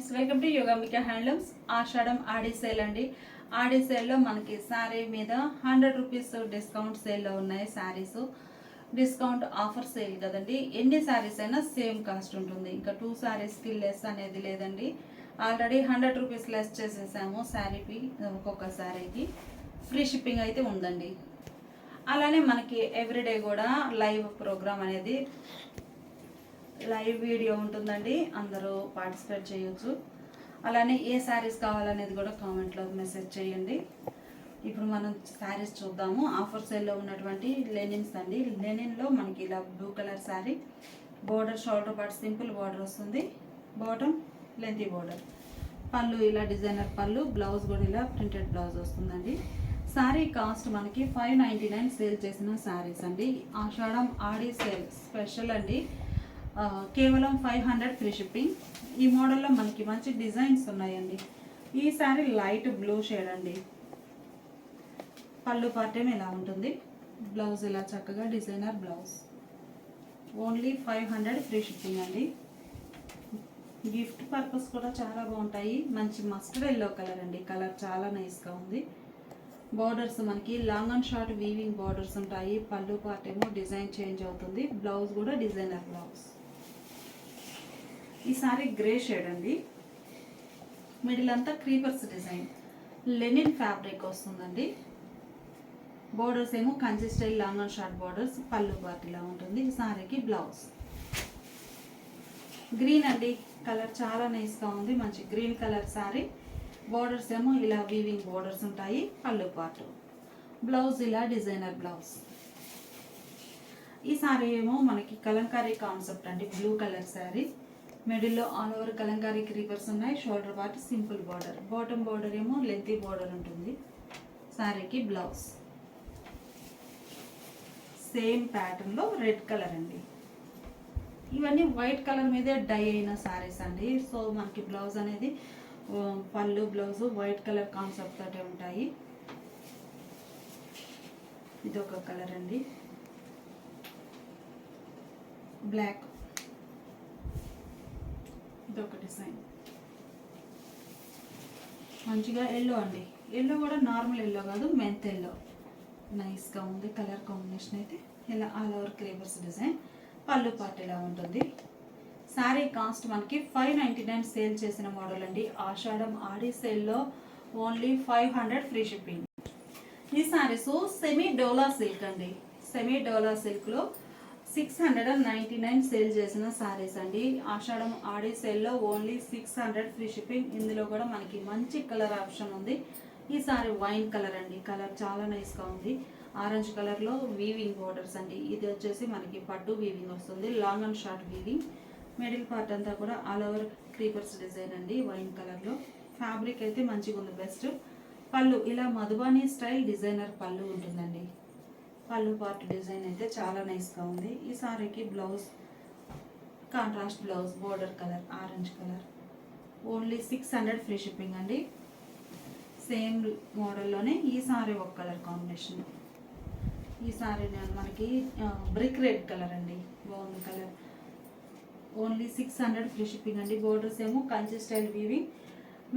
Friends, welcome to Yogambika handlooms. Ashadham Aadi sale అండి. ఆడి సేల్లో మనకి శారీ మీద 100 రూపీస్ డిస్కౌంట్ సేల్లో ఉన్నాయి శారీస్. డిస్కౌంట్ ఆఫర్ సేల్ కదండి. ఎన్ని శారీస్ అయినా సేమ్ కాస్ట్ ఉంటుంది. ఇంకా 2 శారీస్కి లెస్ అనేది లేదండి. ఆల్రెడీ 100 రూపీస్ లెస్ చేసేసాము శారీకి. ఒక్కొక్క శారీకి ఫ్రీ షిప్పింగ్ అయితే ఉందండి. అలానే మనకి ఎవ్రీడే కూడా లైవ్ ప్రోగ్రామ్ అనేది లైవ్ వీడియో ఉంటుందండి. అందరూ పార్టిసిపేట్ చేయొచ్చు. అలానే ఏ శారీస్ కావాలనేది కూడా కామెంట్లో మెసేజ్ చేయండి. ఇప్పుడు మనం శారీస్ చూద్దాము. ఆఫర్ సేల్లో ఉన్నటువంటి లెనిన్స్ అండి. లెనిన్లో మనకి ఇలా blue colour sari, border shoulder part simple border వస్తుంది, బాటమ్ లెంతీ బోర్డర్, పళ్ళు ఇలా డిజైనర్ పళ్ళు, బ్లౌజ్ కూడా ఇలా ప్రింటెడ్ బ్లౌజ్ వస్తుందండి. శారీ కాస్ట్ మనకి 599 సేల్ చేసిన శారీస్ అండి. ఆషాఢం ఆడి సేల్ స్పెషల్ అండి. కేవలం 500 ఫ్రీ షిప్పింగ్. ఈ మోడల్లో మనకి మంచి డిజైన్స్ ఉన్నాయండి. ఈ శారీ లైట్ బ్లూ షేడ్ అండి. పళ్ళు పార్ట్ ఏమో ఇలా ఉంటుంది, బ్లౌజ్ ఇలా చక్కగా designer blouse. Only 500 free shipping అండి. గిఫ్ట్ పర్పస్ కూడా చాలా బాగుంటాయి. మంచి మస్టర్డ్ ఎల్లో కలర్ అండి. కలర్ చాలా నైస్గా ఉంది. బార్డర్స్ మనకి long and short weaving borders ఉంటాయి. పళ్ళు పార్ట్ ఏమో డిజైన్ చేంజ్ అవుతుంది, బ్లౌజ్ కూడా డిజైనర్ బ్లౌజ్. ఈ సారీ గ్రే షేడ్ అండి. మిడిల్ అంతా క్రీపర్స్ డిజైన్, లెనిన్ ఫ్యాబ్రిక్ వస్తుందండి. బోర్డర్స్ ఏమో Kanchi style long and short borders, పళ్ళు పార్ట్ ఇలా ఉంటుంది. ఈ సారీకి బ్లౌజ్ గ్రీన్ అండి. కలర్ చాలా నైస్గా ఉంది. మంచి గ్రీన్ కలర్ సారీ. బోర్డర్స్ ఏమో ఇలా వీవింగ్ బోర్డర్స్ ఉంటాయి, పళ్ళు పార్ట్, బ్లౌజ్ ఇలా డిజైనర్ బ్లౌజ్. ఈ సారీ ఏమో మనకి కలంకారీ కాన్సెప్ట్ అండి. బ్లూ కలర్ శారీ, మిడిల్లో ఆల్ ఓవర్ కలంకారీ క్రీపర్స్ ఉన్నాయి. Shoulder part simple border, bottom border ఏమో లెంతీ బార్డర్ ఉంటుంది. శారీకి బ్లౌజ్ సేమ్ ప్యాటర్న్లో రెడ్ కలర్ అండి. ఇవన్నీ వైట్ కలర్ మీదే డై అయిన శారీస్ అండి. సో మనకి బ్లౌజ్ అనేది పళ్ళు బ్లౌజ్ వైట్ కలర్ కాన్సెప్ట్ తోటే ఉంటాయి. ఇది ఒక కలర్ అండి, బ్లాక్. ఇదొక డిజైన్, మంచిగా ఎల్లో అండి. ఎల్లో కూడా నార్మల్ ఎల్లో కాదు, మెంత్ ఎల్లో. నైస్గా ఉంది కలర్ కాంబినేషన్ అయితే. ఇలా ఆల్ ఓవర్ క్రీపర్స్ డిజైన్, పళ్ళు పార్ట్ ఇలా ఉంటుంది. శారీ కాస్ట్ మనకి 599 సేల్ చేసిన మోడల్ అండి. ఆషాఢం ఆడి సేల్లో ఓన్లీ 500 ఫ్రీ షిప్పింగ్. ఈ శారీస్ సెమీ డోలా సిల్క్ అండి. సెమీ డోలా సిల్క్లో 699 సేల్ చేసిన శారీస్ అండి. ఆషాఢం ఆడి సేల్లో ఓన్లీ 600 ఫ్రీ షిప్పింగ్. ఇందులో కూడా మనకి మంచి కలర్ ఆప్షన్ ఉంది. ఈ సారీ వైన్ కలర్ అండి. కలర్ చాలా నైస్గా ఉంది. ఆరెంజ్ కలర్లో వీవింగ్ బోర్డర్స్ అండి. ఇది వచ్చేసి మనకి పట్టు వీవింగ్ వస్తుంది, long and short weaving. Middle part అంతా కూడా ఆల్ ఓవర్ క్రీపర్స్ డిజైన్ అండి. వైన్ కలర్లో ఫ్యాబ్రిక్ అయితే మంచిగా ఉంది, బెస్ట్. పళ్ళు ఇలా మధుబానీ స్టైల్ డిజైనర్ పళ్ళు ఉంటుందండి. పళ్ళు పార్ట్ డిజైన్ అయితే చాలా నైస్గా ఉంది. ఈ సారీకి blouse contrast blouse, border colour orange colour. Only 600 free shipping అండి. సేమ్ మోడల్లోనే ఈ సారీ ఒక కలర్ కాంబినేషన్. ఈ సారీ మనకి బ్రిక్ రెడ్ కలర్ అండి, బాగుంది కలర్. ఓన్లీ 600 ఫ్రీ షిప్పింగ్ అండి. బోర్డర్స్ ఏమో Kanchi style weaving.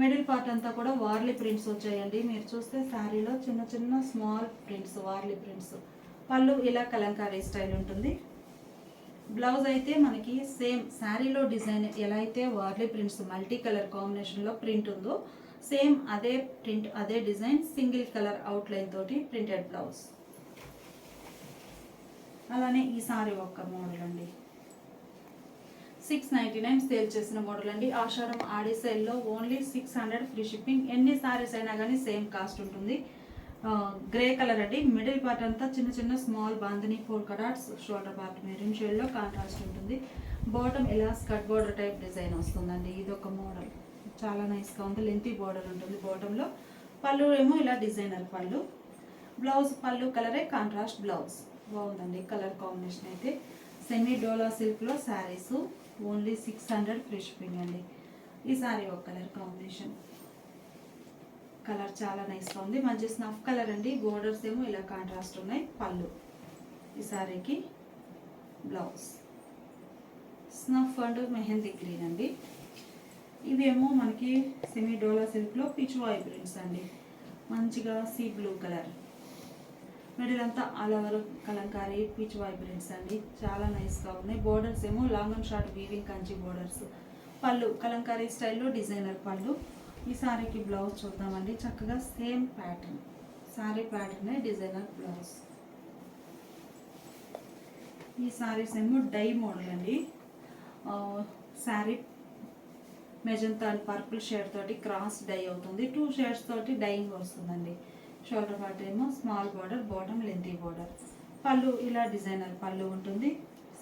Middle part అంతా కూడా వార్లీ ప్రింట్స్ వచ్చాయండి. మీరు చూస్తే శారీలో చిన్న చిన్న స్మాల్ ప్రింట్స్, వార్లీ ప్రింట్స్. పళ్ళు ఇలా కలంకారీ స్టైల్ ఉంటుంది. బ్లౌజ్ అయితే మనకి సేమ్ శారీలో డిజైన్ ఎలా అయితే వార్లీ ప్రింట్స్ మల్టీ కలర్ కాంబినేషన్లో ప్రింట్ ఉందో, సేమ్ అదే ప్రింట్ అదే డిజైన్ సింగిల్ కలర్ అవుట్లైన్ తోటి ప్రింటెడ్ బ్లౌజ్. అలానే ఈ సారీ ఒక్క మోడల్ అండి. 699 సేల్ చేసిన మోడల్ అండి. ఆషాఢం ఆడి సేల్లో ఓన్లీ 600 ఫ్రీ షిప్పింగ్. ఎన్ని సారీస్ అయినా కానీ సేమ్ కాస్ట్ ఉంటుంది. గ్రే కలర్ అండి. మిడిల్ పార్ట్ అంతా చిన్న చిన్న small bandhani polka dots, shoulder part maroon షేడ్లో కాంట్రాస్ట్ ఉంటుంది. బాటమ్ ఇలా స్కర్ట్ బోర్డర్ టైప్ డిజైన్ వస్తుందండి. ఇది ఒక మోడల్ చాలా నైస్గా ఉంది. లెంతీ బోర్డర్ ఉంటుంది బాటంలో. పళ్ళు ఏమో ఇలా డిజైనర్ పళ్ళు, బ్లౌజ్ పళ్ళు కలరే కాంట్రాస్ట్ బ్లౌజ్. బాగుందండి కలర్ కాంబినేషన్ అయితే. సెమీ డోలా సిల్క్లో శారీస్ ఓన్లీ 600 ఫ్రీ షిప్పింగ్ అండి. ఈ సారీ ఒక కలర్ కాంబినేషన్, కలర్ చాలా నైస్గా ఉంది. మంచి స్నఫ్ కలర్ అండి. బోర్డర్స్ ఏమో ఇలా కాంట్రాస్ట్ ఉన్నాయి. పళ్ళు ఈ సారీకి blouse snuff and mehndi green అండి. ఇవేమో మనకి సెమీ డోలా సిల్క్లో పిచ్వాయ్ ప్రింట్స్ అండి. మంచిగా సీ బ్లూ కలర్, మిడిల్ అంతా all over Kalamkari Pichwai prints అండి. చాలా నైస్గా ఉన్నాయి. బోర్డర్స్ ఏమో long and short weaving Kanchi borders. పళ్ళు కలంకారీ స్టైల్లో డిజైనర్ పళ్ళు. ఈ సారీకి బ్లౌజ్ చూద్దామండి. చక్కగా సేమ్ ప్యాటర్న్, సారీ ప్యాటర్నే డిజైనర్ బ్లౌజ్. ఈ సారీస్ ఏమో డై మోడల్ అండి. Sari magenta and purple shade తోటి క్రాస్ డై అవుతుంది. 2 షేడ్స్ తోటి డైయింగ్ వస్తుందండి. షోల్డర్ పార్ట్ ఏమో small border, bottom lengthy border. పళ్ళు ఇలా డిజైనర్ పళ్ళు ఉంటుంది.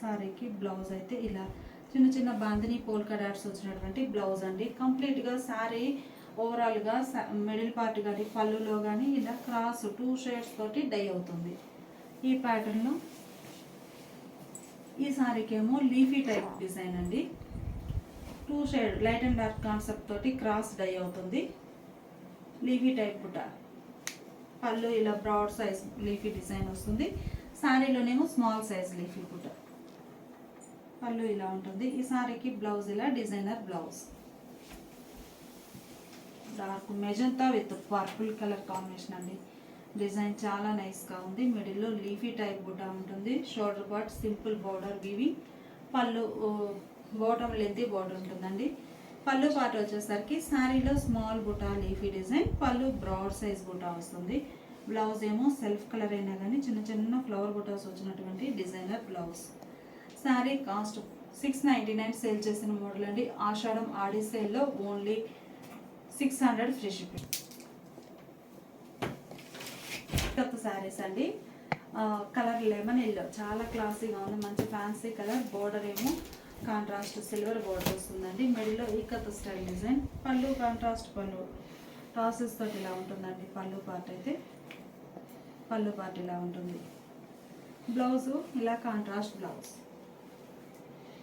సారీకి బ్లౌజ్ అయితే ఇలా చిన్న చిన్న బాందిని పోల్కా డాట్స్ వచ్చినటువంటి బ్లౌజ్ అండి. కంప్లీట్గా సారీ ఓవరాల్గా మిడిల్ పార్ట్ కానీ పళ్ళులో కానీ ఇలా క్రాస్ 2 షేడ్స్ తోటి డై అవుతుంది. ఈ ప్యాటర్న్లో ఈ సారీకి ఏమో లీఫీ టైప్ డిజైన్ అండి. 2 shade light and dark concept తోటి క్రాస్ డై అవుతుంది. లీఫీ టైప్ బుట్ట. పళ్ళు ఇలా బ్రాడ్ సైజ్ లీఫీ డిజైన్ వస్తుంది. శారీలోనేమో స్మాల్ సైజ్ లీఫీ బుట్ట. పళ్ళు ఇలా ఉంటుంది. ఈ సారీకి బ్లౌజ్ ఇలా designer blouse. Dark magenta with purple colour combination అండి. డిజైన్ చాలా నైస్గా ఉంది. మిడిల్లో లీఫీ టైప్ బుట్ట ఉంటుంది. Shoulder part simple border weaving. పళ్ళు బాటమ్ లెంతీ బార్డర్ ఉంటుందండి. పళ్ళు పార్ట్ వచ్చేసరికి శారీలో స్మాల్ బుటా లీఫీ డిజైన్, పళ్ళు బ్రాడ్ సైజ్ బుటా వస్తుంది. బ్లౌజ్ ఏమో సెల్ఫ్ కలర్ అయినా కానీ చిన్న చిన్న ఫ్లవర్ బుటాస్ వచ్చినటువంటి designer blouse. Sari cost 699 sale చేసిన మోడల్ అండి. ఆషాఢం ఆడి సేల్లో ఓన్లీ 600 ఫ్రీ షిప్పింగ్. కొత్త శారీస్ అండి. కలర్ లెమన్ ఎల్లో చాలా క్లాసీగా ఉంది. మంచి ఫ్యాన్సీ కలర్. బోర్డర్ ఏమో కాంట్రాస్ట్ సిల్వర్ బోర్డర్ వస్తుందండి. మిడిల్లో ఈకత్ స్టైల్ డిజైన్. పళ్ళు కాంట్రాస్ట్ పళ్ళు టాసెస్ తోటి ఇలా ఉంటుందండి. పళ్ళు పార్ట్ అయితే పళ్ళు పార్ట్ ఇలా ఉంటుంది. బ్లౌజు ఇలా కాంట్రాస్ట్ బ్లౌజ్.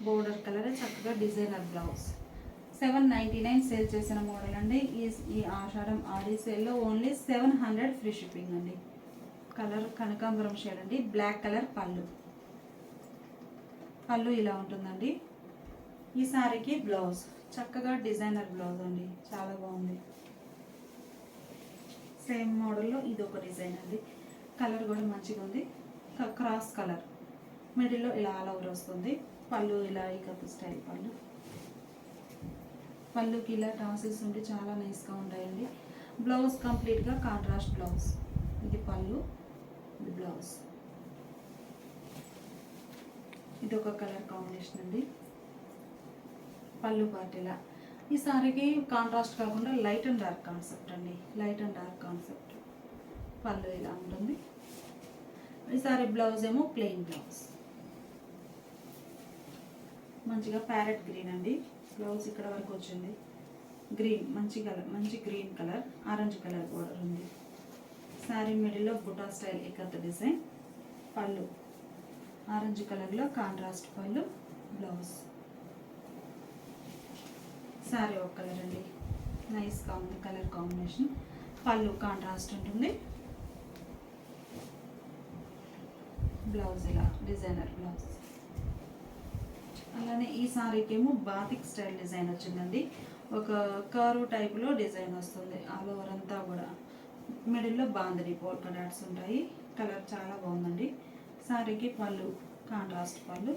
బోర్డర్ కలర్ చక్కగా డిజైనర్ బ్లౌజ్. 799 సేల్ చేసిన మోడల్ అండి. ఈ ఆషాఢం ఆడి సేల్లో ఓన్లీ 700 ఫ్రీ షిప్పింగ్ అండి. కలర్ కనకాంబరం షేడ్ అండి. బ్లాక్ కలర్ పళ్ళు. పళ్ళు ఇలా ఉంటుందండి. ఈ సారీకి బ్లౌజ్ చక్కగా డిజైనర్ బ్లౌజ్ అండి. చాలా బాగుంది. సేమ్ మోడల్లో ఇది ఒక డిజైన్ అండి. కలర్ కూడా మంచిగా ఉంది. Cross colour. మిడిల్లో ఇలా ఆల్ ఓవర్ వస్తుంది. పళ్ళు ఇలా ఈకప్ స్టైల్ పళ్ళు. పళ్ళుకి ఇలా టాసిల్స్ ఉండి చాలా నైస్గా ఉంటాయండి. బ్లౌజ్ కంప్లీట్గా కాంట్రాస్ట్ బ్లౌజ్. ఇది పళ్ళు, ఇది బ్లౌజ్. ఇది ఒక కలర్ కాంబినేషన్ అండి. పళ్ళు పార్ట్ ఇలా. ఈ సారీకి కాంట్రాస్ట్ కాకుండా లైట్ అండ్ డార్క్ కాన్సెప్ట్ అండి. Light and dark concept. పళ్ళు ఇలా ఉంటుంది. ఈ సారీ బ్లౌజ్ ఏమో ప్లెయిన్ బ్లౌజ్. మంచిగా ప్యారెట్ గ్రీన్ అండి. బ్లౌజ్ ఇక్కడ వరకు వచ్చింది. గ్రీన్ మంచి కలర్, మంచి green colour, orange colour border ఉంది. శారీ మిడిల్లో బుటా స్టైల్ ఇకత్ డిజైన్. పళ్ళు ఆరెంజ్ కలర్లో కాంట్రాస్ట్ పళ్ళు, బ్లౌజ్. శారీ ఒక కలర్ అండి. నైస్గా ఉంది కలర్ కాంబినేషన్. పళ్ళు కాంట్రాస్ట్ ఉంటుంది. బ్లౌజ్ ఇలా డిజైనర్ బ్లౌజ్. అలానే ఈ సారీకి ఏమో బాతిక్ స్టైల్ డిజైన్ వచ్చిందండి. ఒక కర్వ్ టైప్లో డిజైన్ వస్తుంది ఆల్ ఓవర్ అంతా కూడా. మిడిల్లో బాందిని పోల్కా డాట్స్ ఉంటాయి. కలర్ చాలా బాగుందండి. సారీకి పళ్ళు కాంట్రాస్ట్ పళ్ళు,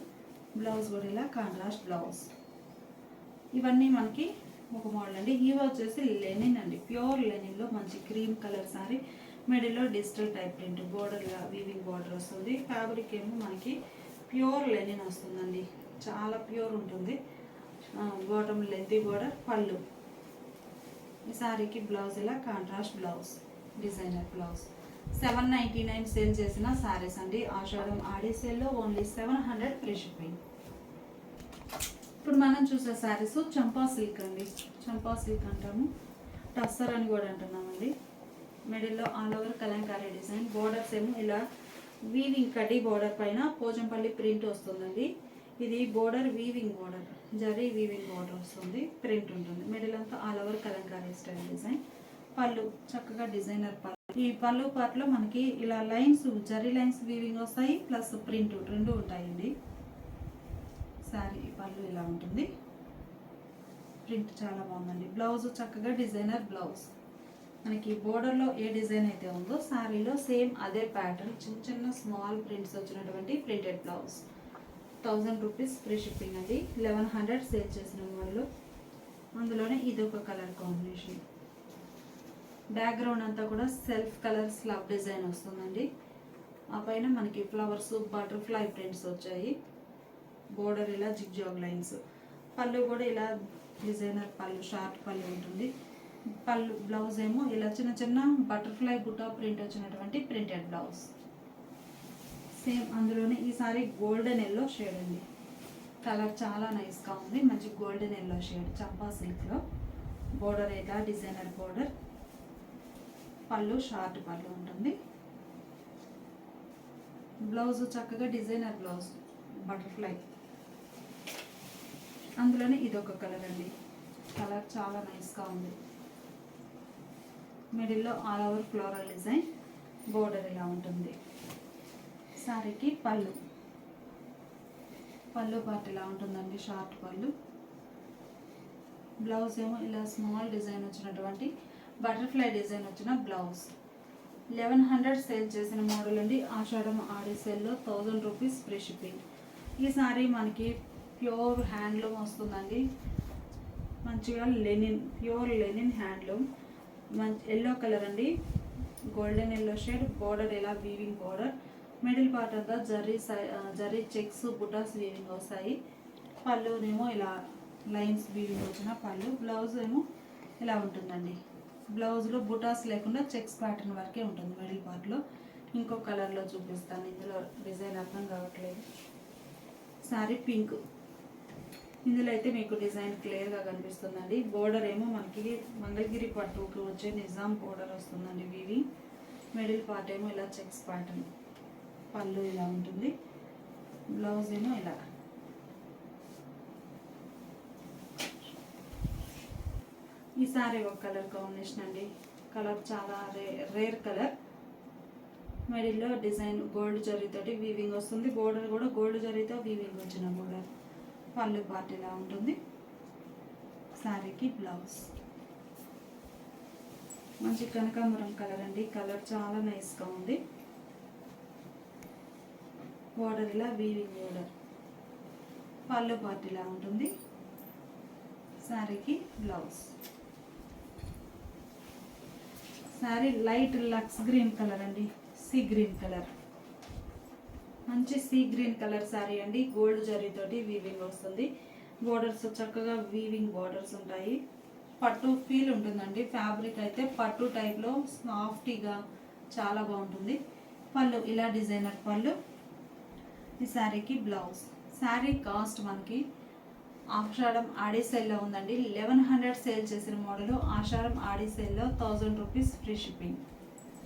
బ్లౌజ్ కూడా ఇలా కాంట్రాస్ట్ బ్లౌజ్. ఇవన్నీ మనకి ఒక మోడల్ అండి. ఇవి వచ్చేసి లెనిన్ అండి. ప్యూర్ లెనిన్లో మంచి క్రీమ్ కలర్ సారీ. మిడిల్లో digital type print. Border weaving border వస్తుంది. ఫ్యాబ్రిక్ ఏమో మనకి ప్యూర్ లెనిన్ వస్తుందండి. చాలా ప్యూర్ ఉంటుంది. బాటమ్ లెంతీ బోర్డర్, పళ్ళు. ఈ సారీకి బ్లౌజ్ ఇలా contrast blouse, designer blouse. 799 sale చేసిన సారీస్ అండి. ఆషాఢం ఆడి సేల్లో ఓన్లీ 700 ఫ్రీ షిప్పింగ్. ఇప్పుడు మనం చూసే శారీస్ చంపా సిల్క్ అండి. చంపా సిల్క్ అంటాము, టస్సర్ అని కూడా అంటున్నామండి. మిడిల్లో all over Kalamkari design. Borders ఏమో ఇలా వీవింగ్ కడ్డీ బోర్డర్ పైన పోచంపల్లి ప్రింట్ వస్తుందండి. ఇది border weaving border, zari weaving border వస్తుంది. ప్రింట్ ఉంటుంది. మిడిల్ అంతా all over Kalamkari style design. పళ్ళు చక్కగా డిజైనర్ పళ్ళు. ఈ పళ్ళు పార్ట్లో మనకి ఇలా లైన్స్, జరీ లైన్స్ వీవింగ్ వస్తాయి, ప్లస్ ప్రింట్ రెండు ఉంటాయండి. సారీ పళ్ళు ఇలా ఉంటుంది. ప్రింట్ చాలా బాగుందండి. బ్లౌజ్ చక్కగా డిజైనర్ బ్లౌజ్. మనకి బోర్డర్లో ఏ డిజైన్ అయితే ఉందో శారీలో సేమ్ అదే ప్యాటర్న్ చిన్న చిన్న స్మాల్ ప్రింట్స్ వచ్చినటువంటి printed blouse. 1000 rupees free shipping అండి. 1100 సేల్ చేసిన మోడల్. అందులోనే ఇది ఒక కలర్ కాంబినేషన్. బ్యాక్గ్రౌండ్ అంతా కూడా సెల్ఫ్ కలర్ స్లబ్ డిజైన్ వస్తుందండి. ఆ పైన మనకి ఫ్లవర్స్ బటర్ఫ్లై ప్రింట్స్ వచ్చాయి. బోర్డర్ ఇలా జిగ్జాగ్ లైన్స్. పళ్ళు కూడా ఇలా డిజైనర్ పళ్ళు, షార్ట్ పళ్ళు ఉంటుంది. పళ్ళు బ్లౌజ్ ఏమో ఇలా చిన్న చిన్న బటర్ఫ్లై బుటా ప్రింట్ వచ్చినటువంటి ప్రింటెడ్ బ్లౌజ్. సేమ్ అందులోనే ఈసారి గోల్డెన్ ఎల్లో షేడ్ అండి. కలర్ చాలా నైస్గా ఉంది. మంచి గోల్డెన్ ఎల్లో షేడ్ చంపా సిల్క్లో. బోర్డర్ ఇలా డిజైనర్ బోర్డర్. పళ్ళు షార్ట్ పళ్ళు ఉంటుంది. బ్లౌజ్ చక్కగా డిజైనర్ బ్లౌజ్ బటర్ఫ్లై. అందులోనే ఇదొక కలర్ అండి. కలర్ చాలా నైస్గా ఉంది. మిడిల్లో all over floral design. Border ఇలా ఉంటుంది. శారీకి పళ్ళు పార్ట్ ఇలా ఉంటుందండి, షార్ట్ పళ్ళు. బ్లౌజ్ ఏమో ఇలా స్మాల్ డిజైన్ వచ్చినటువంటి బటర్ఫ్లై డిజైన్ వచ్చిన బ్లౌజ్. 1100 సేల్ చేసిన మోడల్ అండి. ఆషాఢం ఆడి సేల్లో 1000 రూపీస్ ఫ్రీ షిప్పింగ్. ఈ సారీ మనకి ప్యూర్ హ్యాండ్లూమ్ వస్తుందండి. మంచిగా లెనిన్, ప్యూర్ లెనిన్ హ్యాండ్లూమ్. మంచి ఎల్లో కలర్ అండి, గోల్డెన్ ఎల్లో షేడ్. బోర్డర్ ఇలా వీవింగ్ బోర్డర్. మిడిల్ పార్ట్ అంతా జరీ చెక్స్ బుటాస్ వీవింగ్ వస్తాయి. పళ్ళునేమో ఇలా లైన్స్ వీవింగ్ వచ్చిన పళ్ళు. బ్లౌజ్ ఏమో ఇలా ఉంటుందండి. బ్లౌజ్లో బుటాస్ లేకుండా చెక్స్ ప్యాటర్న్ వరకే ఉంటుంది మిడిల్ పార్ట్లో. ఇంకో కలర్లో చూపిస్తాను, ఇందులో డిజైన్ అర్థం కావట్లేదు. శారీ పింక్. ఇందులో అయితే మీకు డిజైన్ క్లియర్గా కనిపిస్తుందండి. బోర్డర్ ఏమో మనకి మంగళగిరి పట్టుకు వచ్చే నిజాం బోర్డర్ వస్తుందండి వీవింగ్. మిడిల్ పార్ట్ ఏమో ఇలా చెక్స్ ప్యాటర్న్. పళ్ళు ఇలా ఉంటుంది. బ్లౌజ్ ఏమో ఇలా. ఈ సారీ ఒక కలర్ కాంబినేషన్ అండి. కలర్ చాలా రేర్ కలర్. మిడిల్లో డిజైన్ గోల్డ్ జరీతోటి వీవింగ్ వస్తుంది. బోర్డర్ కూడా గోల్డ్ జరీతో వీవింగ్ వచ్చిన బోర్డర్. పళ్ళు పార్ట్ ఇలా ఉంటుంది. శారీకి బ్లౌజ్ మంచి కనకాంబరం కలర్ అండి. కలర్ చాలా నైస్గా ఉంది. బోర్డర్ ఇలా వీవింగ్ బోర్డర్. పళ్ళు పార్ట్ ఇలా ఉంటుంది. శారీకి blouse. Sari light lux green colour అండి, సీ గ్రీన్ కలర్. మంచి సీ గ్రీన్ కలర్ శారీ అండి. గోల్డ్ జరీతోటి వీవింగ్ వస్తుంది. బోర్డర్స్ చక్కగా వీవింగ్ బోర్డర్స్ ఉంటాయి. పట్టు ఫీల్ ఉంటుందండి. ఫ్యాబ్రిక్ అయితే పట్టు టైప్లో సాఫ్టీగా చాలా బాగుంటుంది. పళ్ళు ఇలా డిజైనర్ పళ్ళు. ఈ శారీకి బ్లౌజ్. శారీ కాస్ట్ మనకి ఆషాఢం ఆడి సేల్లో ఉందండి. 1100 సేల్ చేసిన మోడల్. ఆషాఢం ఆడి సేల్లో 1000 రూపీస్ ఫ్రీ షిప్పింగ్.